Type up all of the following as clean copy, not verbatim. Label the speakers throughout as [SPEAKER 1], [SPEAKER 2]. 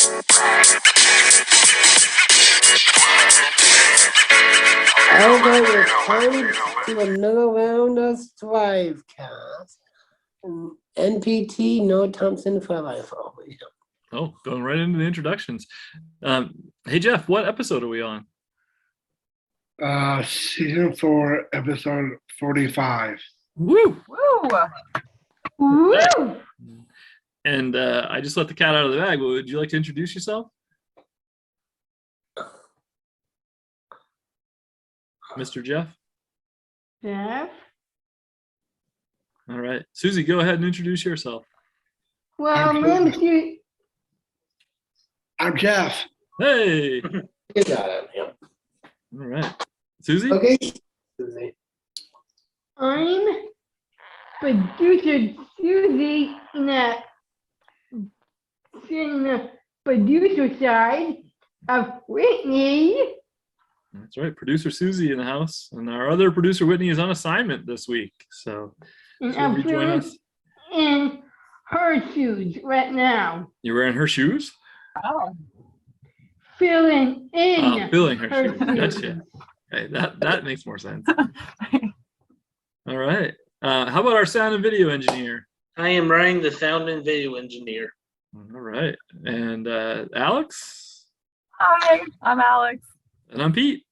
[SPEAKER 1] Okay, it's time to another round of STRIVECast. NPT, Noel Thompson for life.
[SPEAKER 2] Oh, going right into the introductions. Hey, Jeff, what episode are we on?
[SPEAKER 3] Season 4, episode 45.
[SPEAKER 2] Woo!
[SPEAKER 4] Woo! Woo!
[SPEAKER 2] And I just let the cat out of the bag. Would you like to introduce yourself? Mr. Jeff?
[SPEAKER 4] Jeff?
[SPEAKER 2] All right. Susie, go ahead and introduce yourself.
[SPEAKER 4] Well, Mr.
[SPEAKER 3] I'm Jeff.
[SPEAKER 2] Hey!
[SPEAKER 1] You got it, yeah.
[SPEAKER 2] All right. Susie?
[SPEAKER 1] Okay, Susie.
[SPEAKER 4] I'm producer Susie in the producer side of Whitney.
[SPEAKER 2] That's right. Producer Susie in the house. And our other producer, Whitney, is on assignment this week. So
[SPEAKER 4] And
[SPEAKER 2] she'll
[SPEAKER 4] I'm
[SPEAKER 2] rejoin us.
[SPEAKER 4] in her shoes right now.
[SPEAKER 2] You're wearing her shoes?
[SPEAKER 4] Oh. Filling in
[SPEAKER 2] Filling her
[SPEAKER 4] her
[SPEAKER 2] shoes.
[SPEAKER 4] shoes.
[SPEAKER 2] Gotcha. Okay, that makes more sense. All right. How about our sound and video engineer?
[SPEAKER 5] I am Ryan, the sound and video engineer.
[SPEAKER 2] All right. And Alex?
[SPEAKER 6] Hi, I'm Alex.
[SPEAKER 2] And I'm Pete.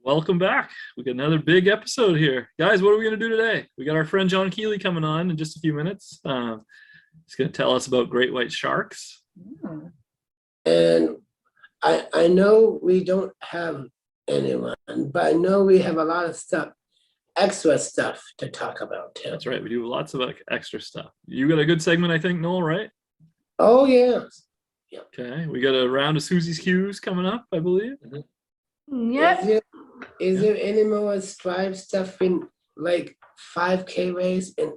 [SPEAKER 2] Welcome back. We got another big episode here. Guys, what are we going to do today? We got our friend John Keeley coming on in just a few minutes. He's going to tell us about great white sharks.
[SPEAKER 1] And I know we don't have anyone, but I know we have a lot of stuff, extra stuff to talk about too.
[SPEAKER 2] That's right. We do lots of extra stuff. You got a good segment, I think, Noel, right?
[SPEAKER 1] Oh, yeah.
[SPEAKER 2] Okay. We got a round of Susie's Q's coming up, I believe.
[SPEAKER 4] Yep.
[SPEAKER 1] Is there any more Strive stuff in like 5K race and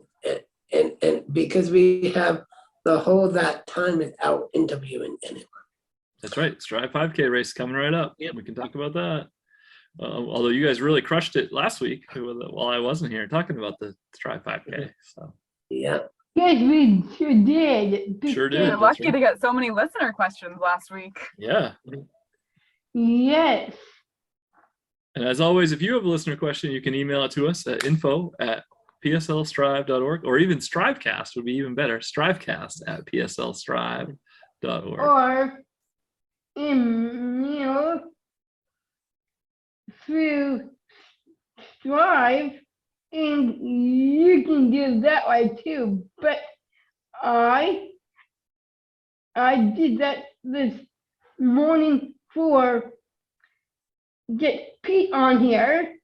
[SPEAKER 1] because we have the whole that time without interviewing anyone.
[SPEAKER 2] That's right. Strive 5K race coming right up.
[SPEAKER 5] Yep.
[SPEAKER 2] We can talk about that. Although you guys really crushed it last week while I wasn't here talking about the Strive 5K. So
[SPEAKER 1] Yeah.
[SPEAKER 4] Yes, we sure did.
[SPEAKER 2] Sure did.
[SPEAKER 6] You're
[SPEAKER 2] That's
[SPEAKER 6] lucky
[SPEAKER 2] right.
[SPEAKER 6] to get so many listener questions last week.
[SPEAKER 2] Yeah.
[SPEAKER 4] Yes.
[SPEAKER 2] And as always, if you have a listener question, you can email it to us at info@pslstrive.org, or even STRIVECast would be even better. STRIVECast@pslstrive.org.
[SPEAKER 4] Or email through Strive, and you can do that way too. But I did that this morning for get Pete on here.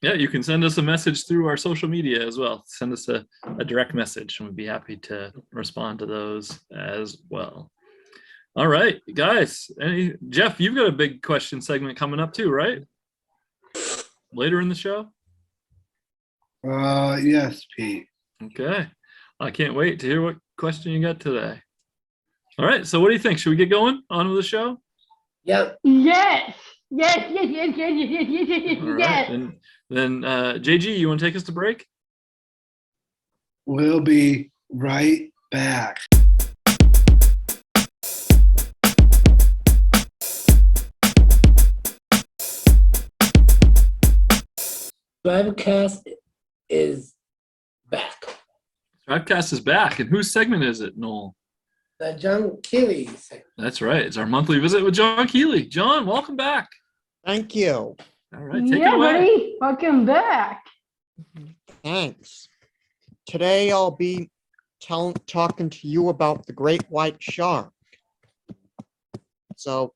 [SPEAKER 2] Yeah, you can send us a message through our social media as well. Send us a direct message, and we'd be happy to respond to those as well. All right, guys. Jeff, you've got a big question segment coming up too, right? Later in the show?
[SPEAKER 3] Yes, Pete.
[SPEAKER 2] Okay. I can't wait to hear what question you got today. All right, so what do you think? Should we get going on with the show?
[SPEAKER 1] Yep.
[SPEAKER 4] Yes. Yes.
[SPEAKER 2] All right.
[SPEAKER 4] Yes.
[SPEAKER 2] And then JG, you want to take us to break?
[SPEAKER 3] We'll be right back.
[SPEAKER 1] STRIVECast is back.
[SPEAKER 2] STRIVECast is back. And whose segment is it, Noel?
[SPEAKER 1] The John Keeley segment.
[SPEAKER 2] That's right. It's our monthly visit with John Keeley. John, welcome back.
[SPEAKER 7] Thank you.
[SPEAKER 2] All right, take it
[SPEAKER 4] Yeah,
[SPEAKER 2] away.
[SPEAKER 4] buddy. Welcome back.
[SPEAKER 7] Thanks. Today I'll be talking to you about the great white shark. So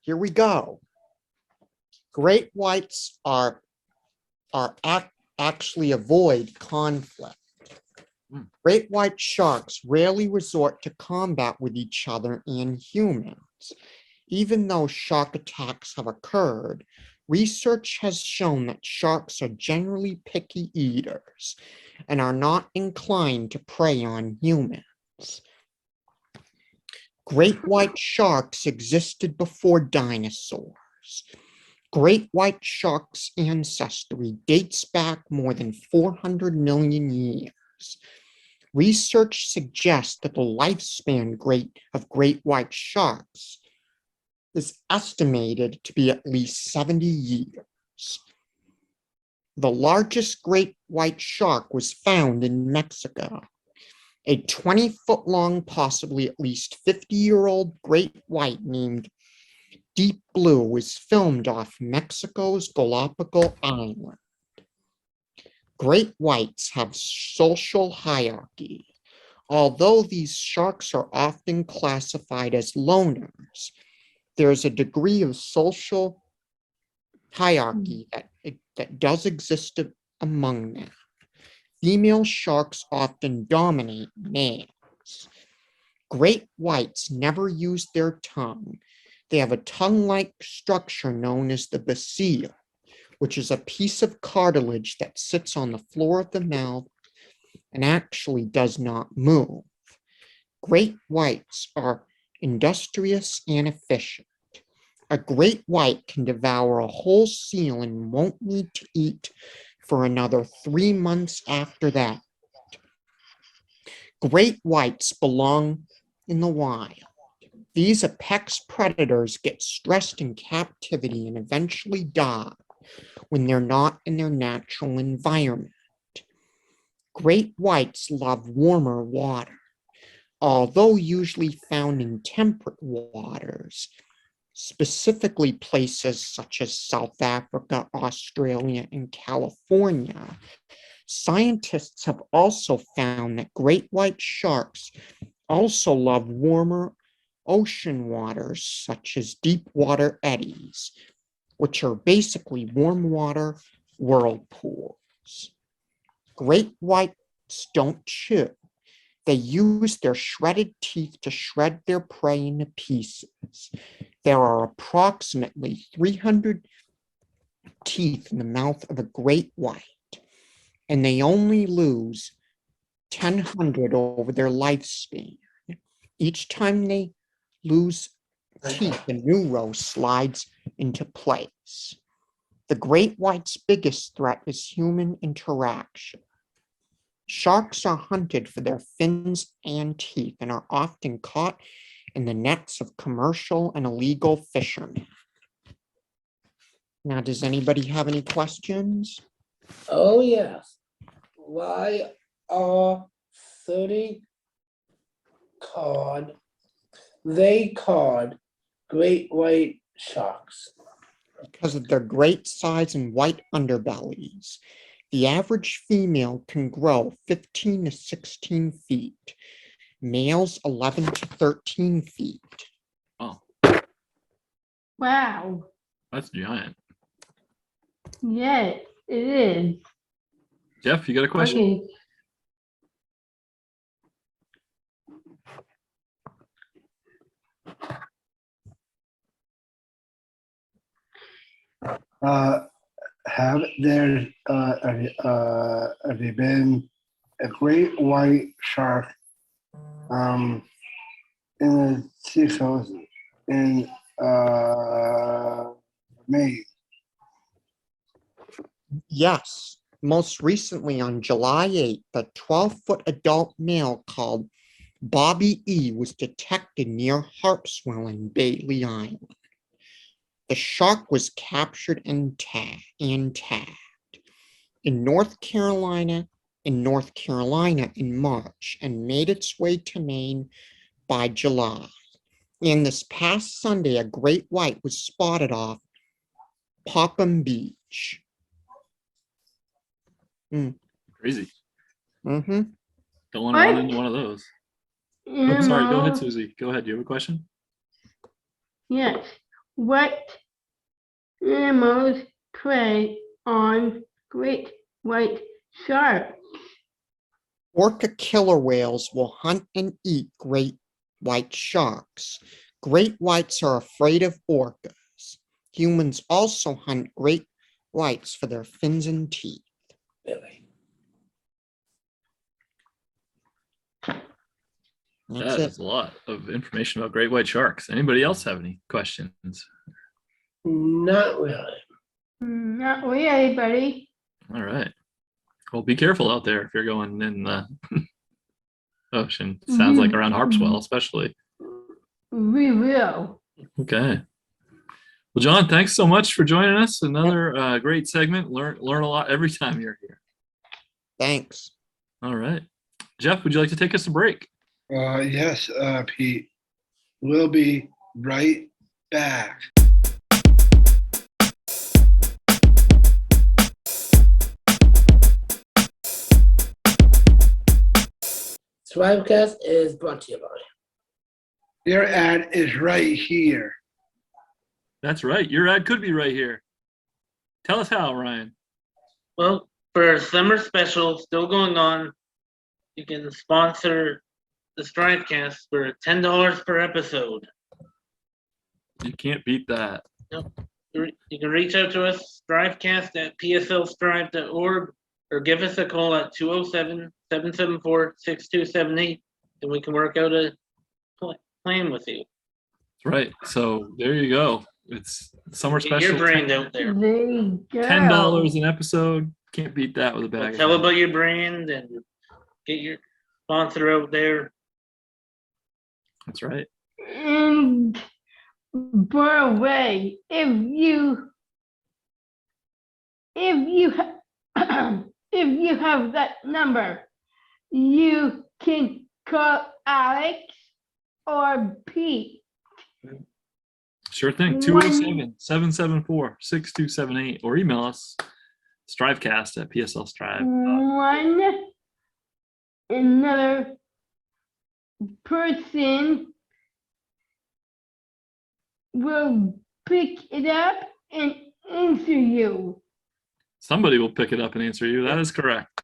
[SPEAKER 7] here we go. Great whites actually avoid conflict. Great white sharks rarely resort to combat with each other and humans. Even though shark attacks have occurred, research has shown that sharks are generally picky eaters and are not inclined to prey on humans. Great white sharks existed before dinosaurs. Great white sharks' ancestry dates back more than 400 million years. Research suggests that the lifespan of great white sharks is estimated to be at least 70 years. The largest great white shark was found in Mexico. A 20-foot-long, possibly at least 50-year-old great white named Deep Blue was filmed off Mexico's Galapagos Island. Great whites have social hierarchy. Although these sharks are often classified as loners, there is a degree of social hierarchy that does exist among them. Female sharks often dominate males. Great whites never use their tongue. They have a tongue-like structure known as the basill, which is a piece of cartilage that sits on the floor of the mouth and actually does not move. Great whites are industrious and efficient. A great white can devour a whole seal and won't need to eat for another 3 months after that. Great whites belong in the wild. These apex predators get stressed in captivity and eventually die when they're not in their natural environment. Great whites love warmer water. Although usually found in temperate waters, specifically places such as South Africa, Australia, and California, scientists have also found that great white sharks also love warmer ocean waters such as deep water eddies, which are basically warm water whirlpools. Great whites don't chew. They use their shredded teeth to shred their prey into pieces. There are approximately 300 teeth in the mouth of a great white, and they only lose 1,000 over their lifespan. Each time they lose teeth, a new row slides into place. The great white's biggest threat is human interaction. Sharks are hunted for their fins and teeth and are often caught in the nets of commercial and illegal fishermen. Now, does anybody have any questions?
[SPEAKER 1] Oh, yes. Why are 30 cod, great white sharks?
[SPEAKER 7] Because of their great size and white underbellies. The average female can grow 15 to 16 feet. Males 11 to 13 feet.
[SPEAKER 2] Oh,
[SPEAKER 4] Wow.
[SPEAKER 2] that's giant.
[SPEAKER 4] Yes, it is.
[SPEAKER 2] Jeff, you got a question?
[SPEAKER 4] Okay.
[SPEAKER 3] Have there been a great white shark in the seacoast in Maine?
[SPEAKER 7] Yes, most recently on July 8th, a 12-foot adult male called Bobby E was detected near Harpswell Bailey Island. The shark was captured and tagged in North Carolina in March and made its way to Maine by July. And this past Sunday, a great white was spotted off Popham Beach.
[SPEAKER 2] Crazy.
[SPEAKER 7] Mm-hmm.
[SPEAKER 2] Don't want to run into one of those. Oh, sorry, go ahead,
[SPEAKER 4] Animals.
[SPEAKER 2] Susie. Go ahead. Do you have a question?
[SPEAKER 4] Yes. What animals prey on great white sharks?
[SPEAKER 7] Orca killer whales will hunt and eat great white sharks. Great whites are afraid of orcas. Humans also hunt great whites for their fins and teeth.
[SPEAKER 1] Really?
[SPEAKER 7] That's
[SPEAKER 2] That
[SPEAKER 7] it.
[SPEAKER 2] is a lot of information about great white sharks. Anybody else have any questions?
[SPEAKER 1] Not really.
[SPEAKER 4] Not really, buddy.
[SPEAKER 2] All right. Well, be careful out there if you're going in the ocean. Sounds like around
[SPEAKER 4] Mm-hmm.
[SPEAKER 2] Harpswell, especially.
[SPEAKER 4] We will.
[SPEAKER 2] Okay. Well, John, thanks so much for joining us. Another great segment. Learn a lot every time you're here.
[SPEAKER 7] Thanks.
[SPEAKER 2] All right. Jeff, would you like to take us a break?
[SPEAKER 3] Yes, Pete. We'll be right back.
[SPEAKER 1] STRIVECast is brought to you by.
[SPEAKER 3] Your ad is right here.
[SPEAKER 2] That's right. Your ad could be right here. Tell us how, Ryan.
[SPEAKER 5] Well, for our summer special still going on, you can sponsor the STRIVEcast for $10 per episode.
[SPEAKER 2] You can't beat that.
[SPEAKER 5] You can reach out to us, strivecast@pslstrive.org, or give us a call at 207-774-6278, and we can work out a plan with you.
[SPEAKER 2] That's right. So there you go. It's summer
[SPEAKER 5] Get
[SPEAKER 2] special.
[SPEAKER 5] your brand out there.
[SPEAKER 4] There you go.
[SPEAKER 2] $10 an episode. Can't beat that with a bag.
[SPEAKER 5] Tell
[SPEAKER 2] of
[SPEAKER 5] about your brand and get your sponsor out there.
[SPEAKER 2] That's right.
[SPEAKER 4] And by the way, if you have that number, you can call Alex or Pete.
[SPEAKER 2] Sure thing.
[SPEAKER 4] One-
[SPEAKER 2] 207-774-6278 or email us strivecast@pslstrive.
[SPEAKER 4] Another person will pick it up and answer you.
[SPEAKER 2] Somebody will pick it up and answer you. That is correct.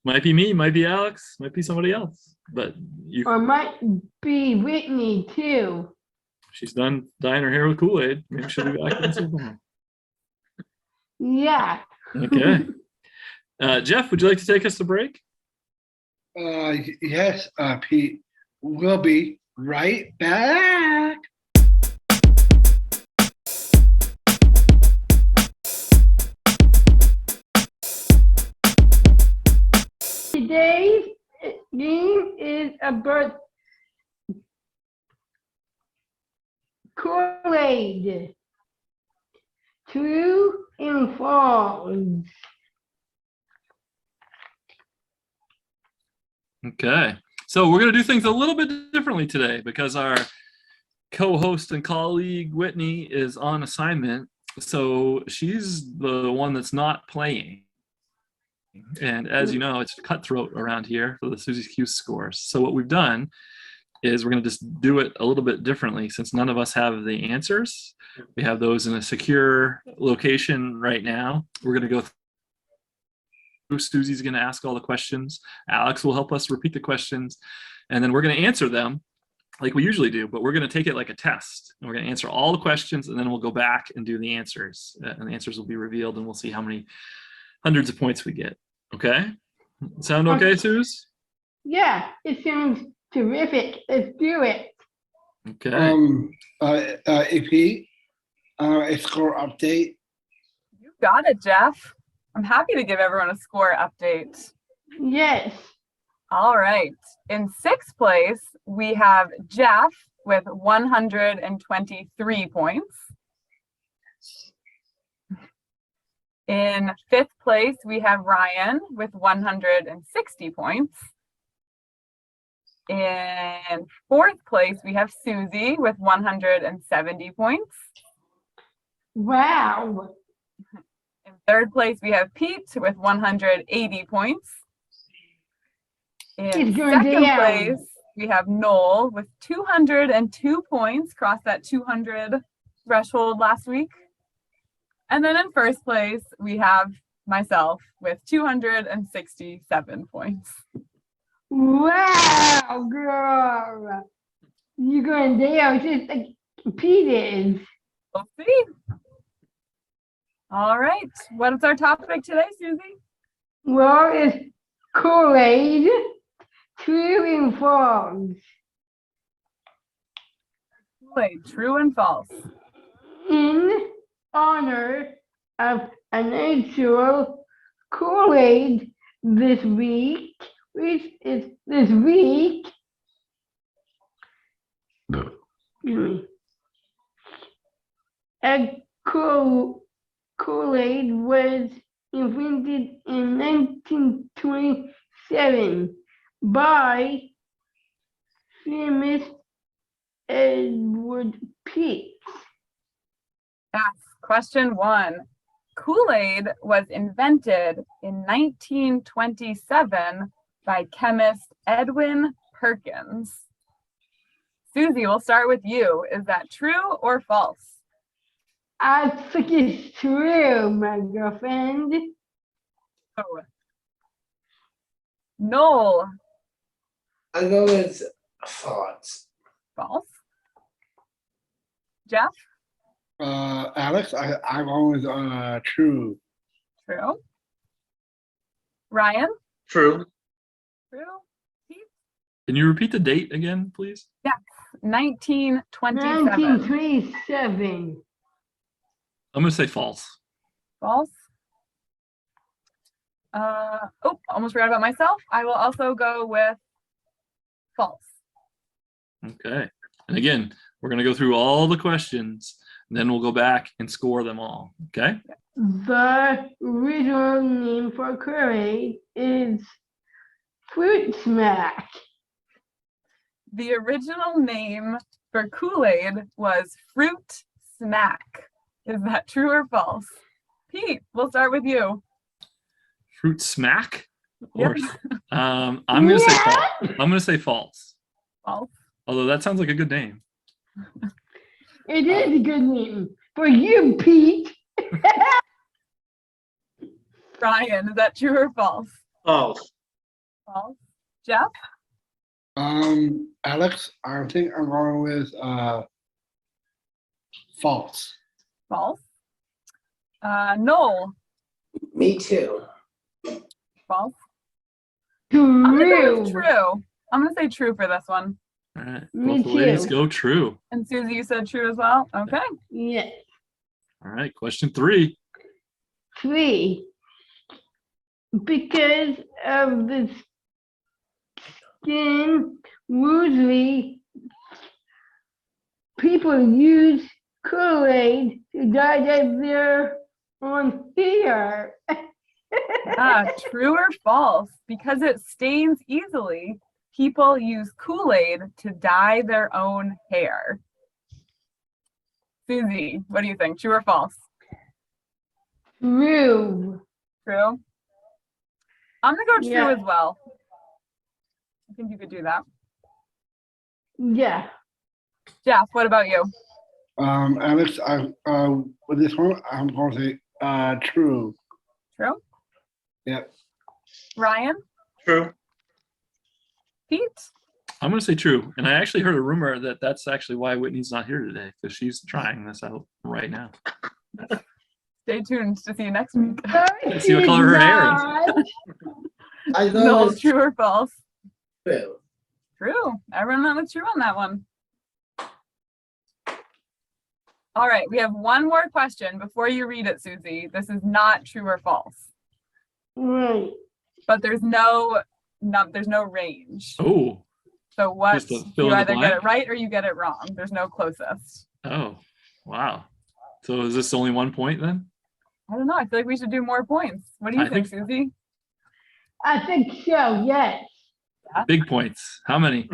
[SPEAKER 2] Might be me, might be Alex, might be somebody else. But you,
[SPEAKER 4] Or might be Whitney too.
[SPEAKER 2] she's done dyeing her hair with Kool-Aid. Maybe she'll be back in soon.
[SPEAKER 4] Yeah.
[SPEAKER 2] Okay. Jeff, would you like to take us to break?
[SPEAKER 3] Yes, Pete. We'll be right back.
[SPEAKER 4] Today's game is about Kool-Aid. True and false.
[SPEAKER 2] Okay. So we're going to do things a little bit differently today because our co-host and colleague Whitney is on assignment. So she's the one that's not playing. And as you know, it's cutthroat around here for the Susie's Q scores. So what we've done is we're going to just do it a little bit differently since none of us have the answers. We have those in a secure location right now. We're going to go through. Susie's going to ask all the questions. Alex will help us repeat the questions. And then we're going to answer them like we usually do, but we're going to take it like a test. And we're going to answer all the questions, and then we'll go back and do the answers. And the answers will be revealed, and we'll see how many hundreds of points we get. Okay? Sound okay, Suze?
[SPEAKER 4] Yeah, it sounds terrific. Let's do it.
[SPEAKER 2] Okay.
[SPEAKER 3] Pete, a score update.
[SPEAKER 6] You got it, Jeff. I'm happy to give everyone a score update.
[SPEAKER 4] Yes.
[SPEAKER 6] All right. In sixth place, we have Jeff with 123 points. In fifth place, we have Ryan with 160 points. In fourth place, we have Susie with 170 points.
[SPEAKER 4] Wow.
[SPEAKER 6] In third place, we have Pete with 180 points. In
[SPEAKER 4] It's going
[SPEAKER 6] second
[SPEAKER 4] down.
[SPEAKER 6] place, we have Noel with 202 points, crossed that 200 threshold last week. And then in first place, we have myself with 267 points.
[SPEAKER 4] Wow, girl. You're going down just like Pete is.
[SPEAKER 6] We'll see. All right. What is our topic today, Susie?
[SPEAKER 4] Well, it's Kool-Aid. True and false.
[SPEAKER 6] Wait, true and false.
[SPEAKER 4] In honor of an actual Kool-Aid this week, this week. A Kool-Aid was invented in 1927 by famous Edward Peake.
[SPEAKER 6] Yes. Question 1. Kool-Aid was invented in 1927 by chemist Edwin Perkins. Susie, we'll start with you. Is that true or false?
[SPEAKER 4] I think it's true, my girlfriend.
[SPEAKER 6] Oh. Noel,
[SPEAKER 1] I go with false.
[SPEAKER 6] false. Jeff,
[SPEAKER 3] Alex, I'm always true.
[SPEAKER 6] true. Ryan,
[SPEAKER 5] True.
[SPEAKER 6] true. Pete?
[SPEAKER 2] Can you repeat the date again, please?
[SPEAKER 6] 1927.
[SPEAKER 4] 1927.
[SPEAKER 2] I'm going to say false.
[SPEAKER 6] False. Oh, almost forgot about myself. I will also go with false.
[SPEAKER 2] Okay. And again, we're going to go through all the questions, and then we'll go back and score them all. Okay.
[SPEAKER 4] The original name for Kool-Aid is Fruit Smack.
[SPEAKER 6] The original name for Kool-Aid was Fruit Smack. Is that true or false? Pete, we'll start with you.
[SPEAKER 2] Fruit smack? Of
[SPEAKER 6] Yep.
[SPEAKER 2] course. I'm going to say false. I'm going to say false.
[SPEAKER 6] False.
[SPEAKER 2] Although that sounds like a good name.
[SPEAKER 4] It is a good name for you, Pete.
[SPEAKER 6] Ryan, is that true or false?
[SPEAKER 5] False.
[SPEAKER 6] False. Jeff?
[SPEAKER 3] Alex, I think I'm going with false.
[SPEAKER 6] False. Noel?
[SPEAKER 1] Me too.
[SPEAKER 6] False. I'm gonna go with
[SPEAKER 4] True.
[SPEAKER 6] true. I'm gonna say true for this one.
[SPEAKER 2] All right.
[SPEAKER 4] Me
[SPEAKER 2] Both the ladies
[SPEAKER 4] too.
[SPEAKER 2] go true.
[SPEAKER 6] And Susie, you said true as well? Okay.
[SPEAKER 4] Yes.
[SPEAKER 2] All right. Question 3.
[SPEAKER 4] 3. Because of the skin, usually people use Kool-Aid to dye their own hair.
[SPEAKER 6] True or false? Because it stains easily, people use Kool-Aid to dye their own hair. Susie, what do you think? True or false?
[SPEAKER 4] True.
[SPEAKER 6] True. I'm gonna go true
[SPEAKER 4] Yeah.
[SPEAKER 6] as well. I think you could do that.
[SPEAKER 4] Yeah.
[SPEAKER 6] Jeff, what about you?
[SPEAKER 3] Alex, with this one, I'm going to say true.
[SPEAKER 6] True.
[SPEAKER 3] Yep.
[SPEAKER 6] Ryan?
[SPEAKER 5] True.
[SPEAKER 6] Pete?
[SPEAKER 2] I'm going to say true. And I actually heard a rumor that that's actually why Whitney's not here today, because she's trying this out right now.
[SPEAKER 6] Stay tuned to see you next week.
[SPEAKER 2] See what color her hair is.
[SPEAKER 1] I go
[SPEAKER 6] No,
[SPEAKER 1] with
[SPEAKER 6] true or false?
[SPEAKER 1] true.
[SPEAKER 6] True. Everyone was true on that one. All right, we have one more question before you read it, Susie. This is not true or false,
[SPEAKER 4] Right.
[SPEAKER 6] but there's no range.
[SPEAKER 2] Oh.
[SPEAKER 6] So what?
[SPEAKER 2] Just to fill
[SPEAKER 6] You
[SPEAKER 2] in the
[SPEAKER 6] either get it
[SPEAKER 2] blank?
[SPEAKER 6] right or you get it wrong. There's no closest.
[SPEAKER 2] Oh. Wow. So is this only 1 point then?
[SPEAKER 6] I don't know. I feel like we should do more points. What do you
[SPEAKER 2] I
[SPEAKER 6] think,
[SPEAKER 2] think-
[SPEAKER 6] Susie?
[SPEAKER 4] I think so, yes.
[SPEAKER 2] Big points. How many?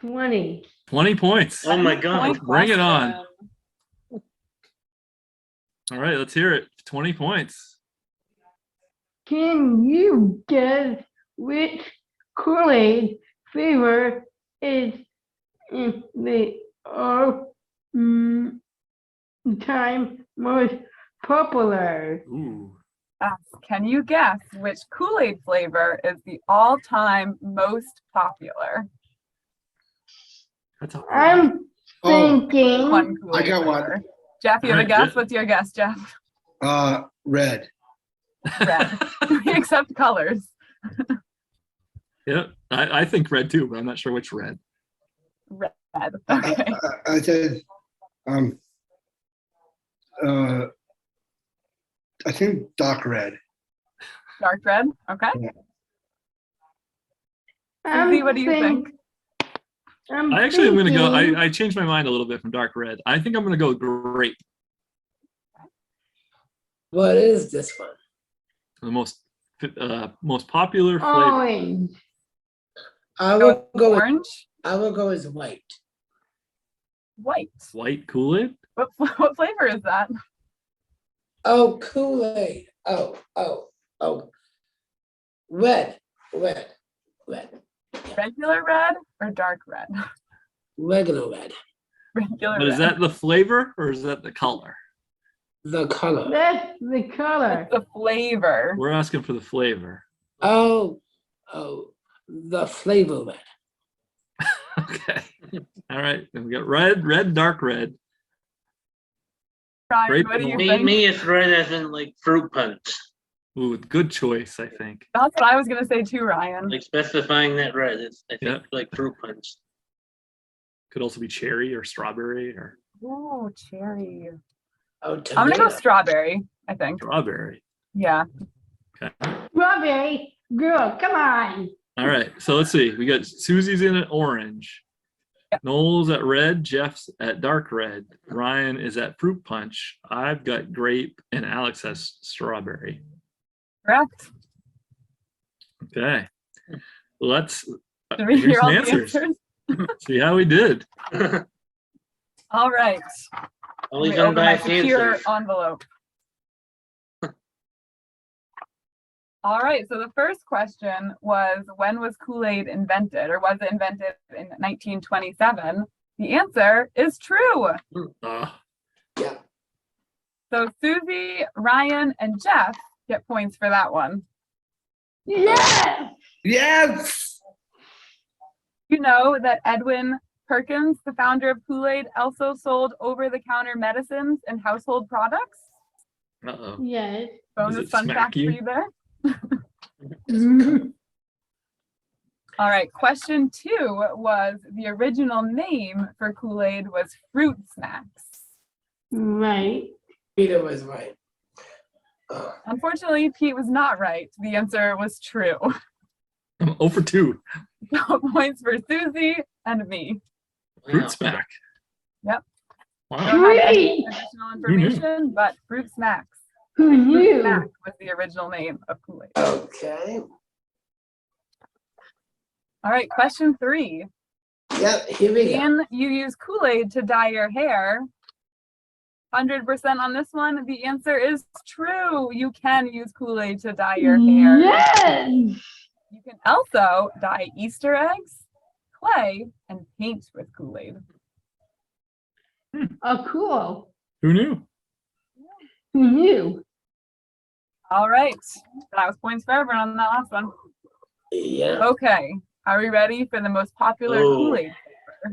[SPEAKER 4] 20.
[SPEAKER 2] 20 points.
[SPEAKER 5] Oh my God.
[SPEAKER 6] Point
[SPEAKER 2] Bring it on.
[SPEAKER 6] question.
[SPEAKER 2] All right, let's hear it. 20 points.
[SPEAKER 4] Can you guess which Kool-Aid flavor is in the all-time most popular?
[SPEAKER 2] Ooh.
[SPEAKER 6] Can you guess which Kool-Aid flavor is the all-time most popular?
[SPEAKER 2] That's a hard one.
[SPEAKER 4] I'm thinking
[SPEAKER 6] One Kool-Aid
[SPEAKER 3] I got one.
[SPEAKER 6] flavor. Jeff, you have a
[SPEAKER 2] Alright,
[SPEAKER 6] guess?
[SPEAKER 2] Jeff.
[SPEAKER 6] What's your guess, Jeff?
[SPEAKER 3] Red.
[SPEAKER 6] Red. We accept colors.
[SPEAKER 2] Yeah, I think red too, but I'm not sure which red.
[SPEAKER 6] Red. Okay.
[SPEAKER 3] I said, I think dark red.
[SPEAKER 6] Dark red. Okay.
[SPEAKER 4] I'm
[SPEAKER 6] Susie, what do you think?
[SPEAKER 2] I actually am gonna go.
[SPEAKER 4] thinking-
[SPEAKER 2] I changed my mind a little bit from dark red. I think I'm gonna go grape.
[SPEAKER 1] What is this one?
[SPEAKER 2] The most popular flavor.
[SPEAKER 4] Orange.
[SPEAKER 1] I will go.
[SPEAKER 6] Orange,
[SPEAKER 1] I will go as white.
[SPEAKER 6] white.
[SPEAKER 2] White Kool-Aid.
[SPEAKER 6] What flavor is that?
[SPEAKER 1] Oh, Kool-Aid. Oh. Red.
[SPEAKER 6] Regular red or dark red?
[SPEAKER 1] Regular red.
[SPEAKER 6] Regular
[SPEAKER 2] But
[SPEAKER 6] red.
[SPEAKER 2] is that the flavor or is that the color?
[SPEAKER 1] The color.
[SPEAKER 4] That's the color.
[SPEAKER 6] the flavor?
[SPEAKER 2] We're asking for the flavor.
[SPEAKER 1] Oh, the flavor red.
[SPEAKER 2] Okay. All right. Then we got red, dark red.
[SPEAKER 6] Brian,
[SPEAKER 2] Grape
[SPEAKER 6] what do you
[SPEAKER 2] and
[SPEAKER 6] think?
[SPEAKER 5] Me, it's red as in like fruit punch,
[SPEAKER 2] Ooh, good choice, I think.
[SPEAKER 6] That's what I was gonna say too, Ryan.
[SPEAKER 5] like specifying that red. It's I think
[SPEAKER 2] Yeah.
[SPEAKER 5] like fruit punch.
[SPEAKER 2] Could also be cherry or strawberry or
[SPEAKER 6] Oh, cherry.
[SPEAKER 1] Oh,
[SPEAKER 6] I'm gonna go
[SPEAKER 1] tomato.
[SPEAKER 6] strawberry, I think.
[SPEAKER 2] strawberry.
[SPEAKER 6] Yeah.
[SPEAKER 2] Okay.
[SPEAKER 4] Strawberry. Girl, come on.
[SPEAKER 2] All right. So let's see. We got Susie's in at orange. Noel's at red. Jeff's at dark red. Ryan is at fruit punch. I've got grape, and Alex has strawberry.
[SPEAKER 6] Correct.
[SPEAKER 2] Okay. Let's
[SPEAKER 6] Did we
[SPEAKER 2] hear
[SPEAKER 6] hear
[SPEAKER 2] some
[SPEAKER 6] all the
[SPEAKER 2] answers.
[SPEAKER 6] answers?
[SPEAKER 2] See how we did.
[SPEAKER 6] All right.
[SPEAKER 5] Only
[SPEAKER 6] Let me
[SPEAKER 5] done
[SPEAKER 6] open
[SPEAKER 5] by
[SPEAKER 6] my secure
[SPEAKER 5] answers.
[SPEAKER 6] envelope. All right, so the first question was, when was Kool-Aid invented, or was it invented in 1927? The answer is true.
[SPEAKER 1] Yeah.
[SPEAKER 6] So Susie, Ryan, and Jeff get points for that one.
[SPEAKER 4] Yes.
[SPEAKER 3] Yes.
[SPEAKER 6] You know that Edwin Perkins, the founder of Kool-Aid, also sold over-the-counter medicines and household products?
[SPEAKER 2] Uh-oh.
[SPEAKER 4] Yes.
[SPEAKER 6] Bonus
[SPEAKER 2] it
[SPEAKER 6] fun
[SPEAKER 2] smack
[SPEAKER 6] fact
[SPEAKER 2] you?
[SPEAKER 6] for you there.
[SPEAKER 4] Mhm.
[SPEAKER 6] All right, question 2 was, the original name for Kool-Aid was Fruit Smacks.
[SPEAKER 4] Right.
[SPEAKER 1] Peter was right.
[SPEAKER 6] Unfortunately, Pete was not right. The answer was true.
[SPEAKER 2] I'm 0 for 2.
[SPEAKER 6] So points for Susie and me.
[SPEAKER 2] Fruit
[SPEAKER 5] Wow.
[SPEAKER 2] smack.
[SPEAKER 6] Yep.
[SPEAKER 2] Wow.
[SPEAKER 6] Don't have any
[SPEAKER 4] Great.
[SPEAKER 6] additional
[SPEAKER 2] Who knew?
[SPEAKER 6] information, but Fruit Smacks.
[SPEAKER 4] Who
[SPEAKER 6] Fruit
[SPEAKER 4] knew?
[SPEAKER 6] Smack was the original name of Kool-Aid.
[SPEAKER 1] Okay.
[SPEAKER 6] All right, question 3.
[SPEAKER 1] Yep, here we go.
[SPEAKER 6] Can you use Kool-Aid to dye your hair? 100% on this one. The answer is true. You can use Kool-Aid to dye your hair.
[SPEAKER 4] Yes.
[SPEAKER 6] You can also dye Easter eggs, clay, and paint with Kool-Aid.
[SPEAKER 4] Oh, cool.
[SPEAKER 2] Who knew?
[SPEAKER 4] Who knew?
[SPEAKER 6] All right, that was points for everyone on that last one.
[SPEAKER 1] Yeah.
[SPEAKER 6] Okay, are we ready for the most popular
[SPEAKER 5] Oh.
[SPEAKER 6] Kool-Aid?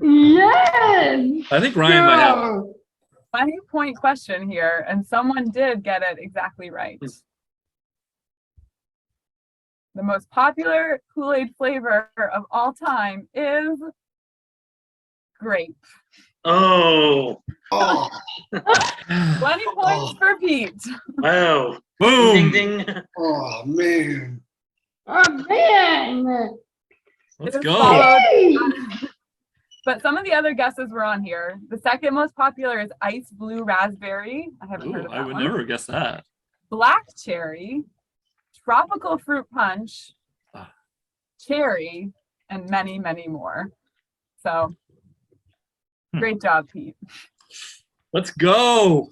[SPEAKER 4] Yes.
[SPEAKER 2] I think Ryan might have.
[SPEAKER 4] Go.
[SPEAKER 6] 20-point question here, and someone did get it exactly right. The most popular Kool-Aid flavor of all time is grape.
[SPEAKER 5] Oh,
[SPEAKER 3] Oh,
[SPEAKER 6] 20 points for Pete.
[SPEAKER 5] wow.
[SPEAKER 2] Boom.
[SPEAKER 5] Ding, ding.
[SPEAKER 3] oh man.
[SPEAKER 4] Oh, man.
[SPEAKER 2] Let's
[SPEAKER 6] It was
[SPEAKER 2] go.
[SPEAKER 6] followed-
[SPEAKER 4] Hey.
[SPEAKER 6] But some of the other guesses were on here. The second most popular is ice blue raspberry. I haven't heard
[SPEAKER 2] Ooh,
[SPEAKER 6] of
[SPEAKER 2] I
[SPEAKER 6] that
[SPEAKER 2] would
[SPEAKER 6] one.
[SPEAKER 2] never guess that.
[SPEAKER 6] Black cherry, tropical fruit punch,
[SPEAKER 2] Ah.
[SPEAKER 6] cherry, and many, many more. So
[SPEAKER 2] Hmm.
[SPEAKER 6] great job, Pete.
[SPEAKER 2] Let's go.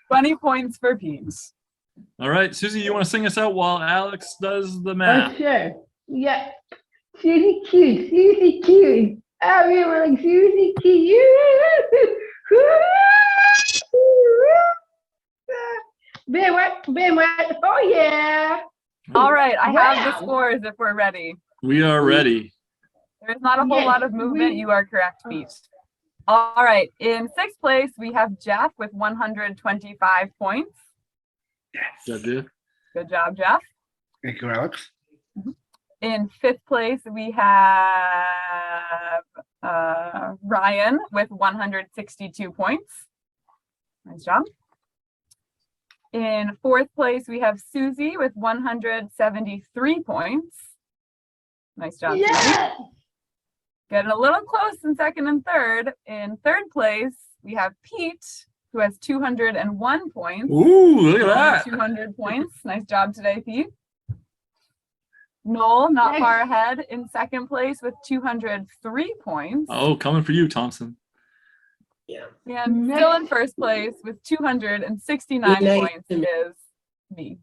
[SPEAKER 6] 20 points for Pete.
[SPEAKER 2] All right, Susie, you want to sing us out while Alex does the
[SPEAKER 4] Oh,
[SPEAKER 2] math?
[SPEAKER 4] sure. Yeah. Susie cute. Susie cute. Oh, we were like Susie cute. Ben what? Ben what? Oh, yeah.
[SPEAKER 6] All right, I have the
[SPEAKER 4] Wow.
[SPEAKER 6] scores if we're ready.
[SPEAKER 2] We are ready.
[SPEAKER 6] There's not a whole
[SPEAKER 4] Yes,
[SPEAKER 6] lot of movement.
[SPEAKER 4] we-
[SPEAKER 6] You are correct, Pete. All right, in 6th place, we have Jeff with 125 points.
[SPEAKER 2] Good, dude.
[SPEAKER 6] Good job, Jeff.
[SPEAKER 3] Thank you, Alex.
[SPEAKER 6] In 5th place, we have Ryan with 162 points. Nice job. In fourth place, we have Susie with 173 points. Nice job, Susie.
[SPEAKER 4] Yeah.
[SPEAKER 6] Getting a little close in second and third. In third place, we have Pete, who has 201 points.
[SPEAKER 2] Ooh, look at that.
[SPEAKER 6] 200 points. Nice job today, Pete. Noel, not far ahead in second place with 203 points.
[SPEAKER 2] Oh, coming for you, Thompson.
[SPEAKER 1] Yeah.
[SPEAKER 6] And still in first place with 269
[SPEAKER 1] Nice.
[SPEAKER 6] points is me.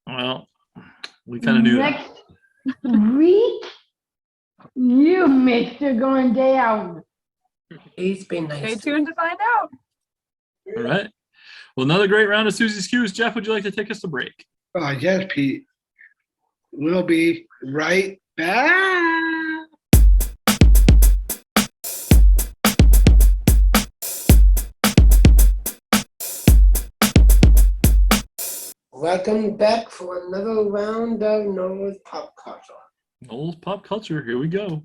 [SPEAKER 2] Well, we kind of knew that.
[SPEAKER 4] Next week, you, Mr. Going Down.
[SPEAKER 1] He's been
[SPEAKER 6] Stay
[SPEAKER 1] nice.
[SPEAKER 6] tuned to find out.
[SPEAKER 2] All right. Well, another great round of Susie's Cues. Jeff, would you like to take us to break?
[SPEAKER 3] Yes, Pete. We'll be right back.
[SPEAKER 1] Welcome back for another round of Noel's Pop Culture.
[SPEAKER 2] Noel's Pop Culture. Here we go.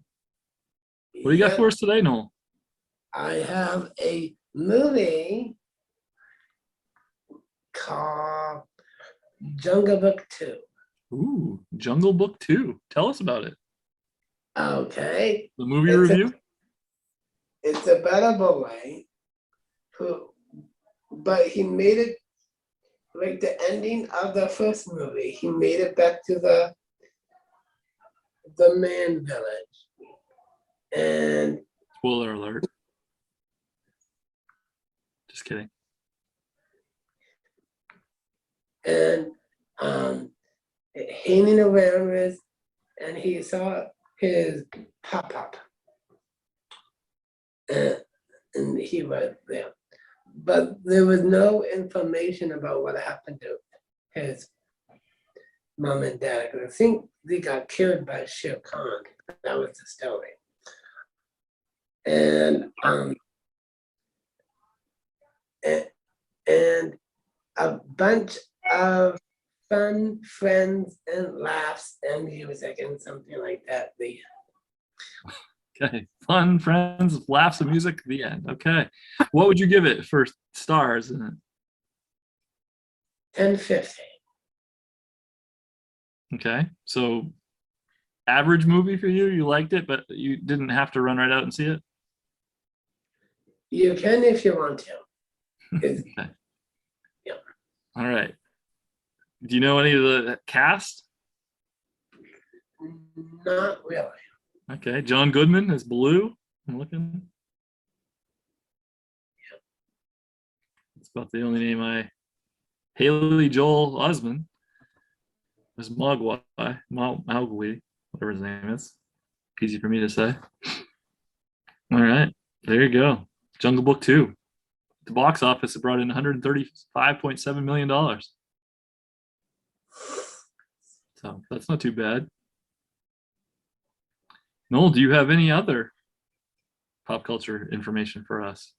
[SPEAKER 2] What do you got for us today, Noel?
[SPEAKER 1] I have a movie called Jungle Book 2.
[SPEAKER 2] Ooh, Jungle Book 2. Tell us about it.
[SPEAKER 1] Okay.
[SPEAKER 2] The movie
[SPEAKER 1] It's
[SPEAKER 2] review?
[SPEAKER 1] It's about a boy but he made it like the ending of the first movie. He made it back to the man village. And
[SPEAKER 2] Spoiler alert. Just kidding.
[SPEAKER 1] and hanging around with, and he saw his pop, and he was there, but there was no information about what happened to his mom and dad. I think they got killed by Shere Khan. That was the story, and a bunch of fun, friends, and laughs and music and something like that.
[SPEAKER 2] Okay. Fun, friends, laughs, and music. The end. Okay. What would you give it for stars in it?
[SPEAKER 1] 1050.
[SPEAKER 2] Okay. So average movie for you. You liked it, but you didn't have to run right out and see it?
[SPEAKER 1] You can if you want to. It's-
[SPEAKER 2] Okay.
[SPEAKER 1] Yeah.
[SPEAKER 2] All right. Do you know any of the cast?
[SPEAKER 1] Not really.
[SPEAKER 2] Okay. John Goodman as Baloo. I'm looking. That's about the only name Haley Joel Osment as Mogwai, Mowgli, whatever his name is. Easy for me to say. All right. There you go. Jungle Book 2. The box office, it brought in $135.7 million. So that's not too bad. Noel, do you have any other pop culture information for us?